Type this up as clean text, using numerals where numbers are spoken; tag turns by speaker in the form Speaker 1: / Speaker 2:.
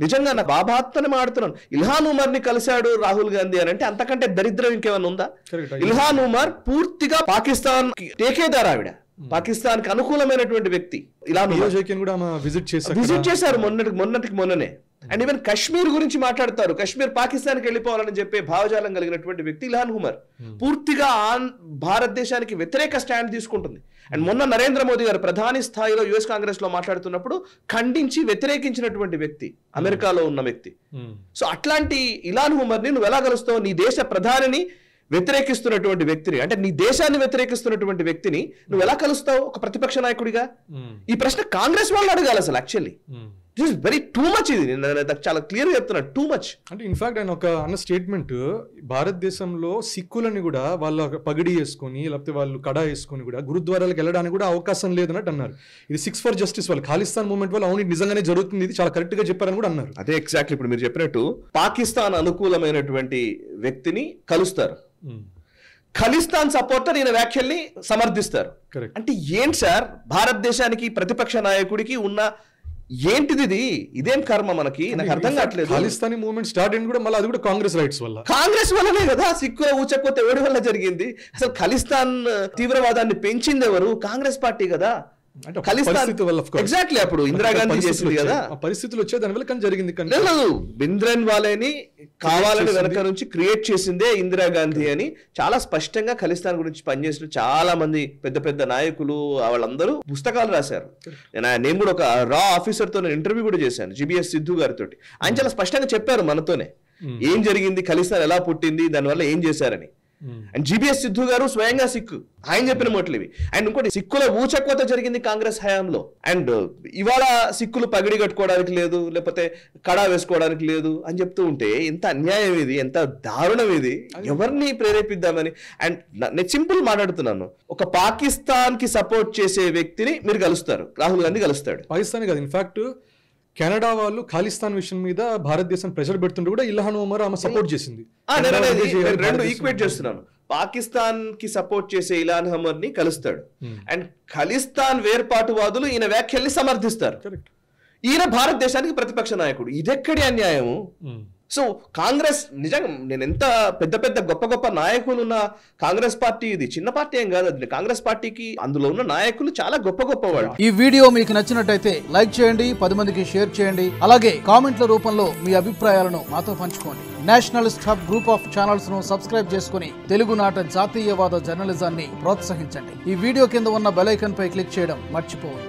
Speaker 1: నిజంగా నా బాబాత్తని మాడుతున్నాను. ఇల్హాన్ ఉమర్ ని కలిశాడు రాహుల్ గాంధీ అని అంటే అంతకంటే దరిద్రం ఇంకేమైనా ఉందా? ఇల్హాన్ ఉమర్ పూర్తిగా పాకిస్తాన్ టేకేదార్, ఆవిడ పాకిస్తాన్ కి అనుకూలమైనటువంటి వ్యక్తి. విజిట్ చేశారు మొన్ననే. అండ్ ఈవెన్ కశ్మీర్ గురించి మాట్లాడతారు. కశ్మీర్ పాకిస్తాన్కి వెళ్ళిపోవాలని చెప్పే భావజాలం కలిగినటువంటి వ్యక్తి ఇల్హాన్ ఉమర్. పూర్తిగా భారతదేశానికి వ్యతిరేక స్టాండ్ తీసుకుంటుంది. అండ్ మొన్న నరేంద్ర మోదీ గారు ప్రధాని స్థాయిలో యుఎస్ కాంగ్రెస్ లో మాట్లాడుతున్నప్పుడు ఖండించి వ్యతిరేకించినటువంటి వ్యక్తి, అమెరికాలో ఉన్న వ్యక్తి. సో అట్లాంటి ఇల్హాన్ ఉమర్ ని నువ్వు ఎలా కలుస్తావు? నీ దేశ ప్రధానిని వ్యతిరేకిస్తున్నటువంటి వ్యక్తిని, అంటే నీ దేశాన్ని వ్యతిరేకిస్తున్నటువంటి వ్యక్తిని నువ్వు ఎలా కలుస్తావు ఒక ప్రతిపక్ష నాయకుడిగా? ఈ ప్రశ్న కాంగ్రెస్ వాళ్ళు అడగాలి అసలు. Actually this is very too much. ఇది నేను చాలా క్లియర్ గా చెప్తున్నా, టూ మచ్.
Speaker 2: అంటే ఇన్ఫాక్ట్ ఆయన ఒక అన్న స్టేట్మెంట్, భారతదేశంలో సిక్కులని కూడా వాళ్ళ పగిడి వేసుకొని లేకపోతే వాళ్ళు కడా వేసుకొని కూడా గురుద్వారాలకు వెళ్ళడానికి కూడా అవకాశం లేదన్నట్టు అన్నారు. ఇది 6 for Justice వాళ్ళు, ఖాళిస్తాన్ మూవ్మెంట్ వాళ్ళు అవును నిజంగానే జరుగుతుంది, ఇది చాలా కరెక్ట్ గా చెప్పారని కూడా అన్నారు.
Speaker 1: అదే ఎగ్జాక్ట్లీ ఇప్పుడు మీరు చెప్పినట్టు పాకిస్తాన్ అనుకూలమైనటువంటి వ్యక్తిని కలుస్తారు, ఖలిస్తాన్ సపోర్టర్ ఈయన వ్యాఖ్యల్ని సమర్థిస్తారు. అంటే ఏంటి సార్ భారతదేశానికి ప్రతిపక్ష నాయకుడికి ఉన్న ఏంటిది? ఇదేం కర్మ మనకి? నాకు అర్థం కావట్లేదు.
Speaker 2: ఖాళిస్తానీ మూవ్మెంట్ స్టార్ట్ అయింది కూడా మళ్ళీ అది కూడా కాంగ్రెస్ రైట్స్ వల్ల,
Speaker 1: కాంగ్రెస్ వల్లనే కదా. సిక్కుల ఊచకపోతే ఎవరి వల్ల జరిగింది? అసలు ఖలిస్తాన్ తీవ్రవాదాన్ని పెంచింది ఎవరు? కాంగ్రెస్ పార్టీ కదా. ఎగ్జాక్ట్లీ అప్పుడు ఇందిరాగాంధీ చేసింది కదా.
Speaker 2: పరిస్థితులు వచ్చే దాని వల్ల కానీ జరిగింది.
Speaker 1: లేదు, బింద్రన్ వాళ్ళని కావాలని వెనక నుంచి క్రియేట్ చేసిందే ఇందిరాగాంధీ అని చాలా స్పష్టంగా ఖలిస్తాన్ గురించి పనిచేసిన చాలా మంది పెద్ద పెద్ద నాయకులు వాళ్ళందరూ పుస్తకాలు రాశారు. నేను కూడా ఒక రా ఆఫీసర్ తో ఇంటర్వ్యూ కూడా చేశాను, జిబిఎస్ సిద్ధు గారితో. ఆయన చాలా స్పష్టంగా చెప్పారు మనతోనే ఏం జరిగింది, ఖలిస్తాన్ ఎలా పుట్టింది, దానివల్ల ఏం చేశారని. అండ్ జిబిఎస్ సిద్ధు గారు స్వయంగా సిక్కు, ఆయన చెప్పిన మాటలు ఇవి. అండ్ ఇంకోటి, సిక్కుల ఊచకోత జరిగింది కాంగ్రెస్ హయాంలో. అండ్ ఇవాళ సిక్కులు పగిడి కట్టుకోవడానికి లేదు, లేకపోతే కడా వేసుకోవడానికి లేదు అని చెప్తూ ఉంటే ఎంత అన్యాయం ఇది, ఎంత దారుణం ఇది. ఎవరిని ప్రేరేపిద్దామని. అండ్ నేను సింపుల్ మాట్లాడుతున్నాను, ఒక పాకిస్తాన్ కి సపోర్ట్ చేసే వ్యక్తిని మీరు కలుస్తారు, రాహుల్ గాంధీ కలుస్తాడు.
Speaker 2: పాకిస్తాన్ కాదు, ఇన్ఫాక్ట్ కెనడా వాళ్ళు ఖాళిస్తాన్ విషయం మీద భారతదేశం ప్రెషర్ పెడుతుంటే కూడా ఇల్హాన్ ఉమర్ ఆమె సపోర్ట్ చేసింది.
Speaker 1: రెండు ఈక్వేట్ చేస్తున్నాను. పాకిస్తాన్ కి సపోర్ట్ చేసే ఇల్హాన్ ఉమర్ ని కలుస్తాడు, అండ్ ఖలిస్తాన్ వేర్పాటువాదులు ఈయన వ్యాఖ్యల్ని సమర్థిస్తారు. ఈయన భారతదేశానికి ప్రతిపక్ష నాయకుడు. ఇదెక్కడి అన్యాయము? సో కాంగ్రెస్ నిజంగా, నేను ఎంత పెద్ద పెద్ద గొప్ప గొప్ప నాయకులు ఉన్న కాంగ్రెస్ పార్టీ ఇది చిన్న పార్టీ ఏం కాదు. అది కాంగ్రెస్ పార్టీకి అందులో ఉన్న నాయకులు చాలా గొప్ప గొప్ప వాళ్ళు.
Speaker 3: ఈ వీడియో మీకు నచ్చినట్టయితే లైక్ చేయండి, 10 మందికి షేర్ చేయండి. అలాగే కామెంట్ల రూపంలో మీ అభిప్రాయాలను మాతో పంచుకోండి. Nationalist hub group of channels ను సబ్స్క్రైబ్ చేసుకుని తెలుగునాట జాతీయవాద జర్నలిజాన్ని ప్రోత్సహించండి. ఈ వీడియో కింద ఉన్న బెల్ ఐకాన్ పై క్లిక్ చేయడం మర్చిపోవద్దు.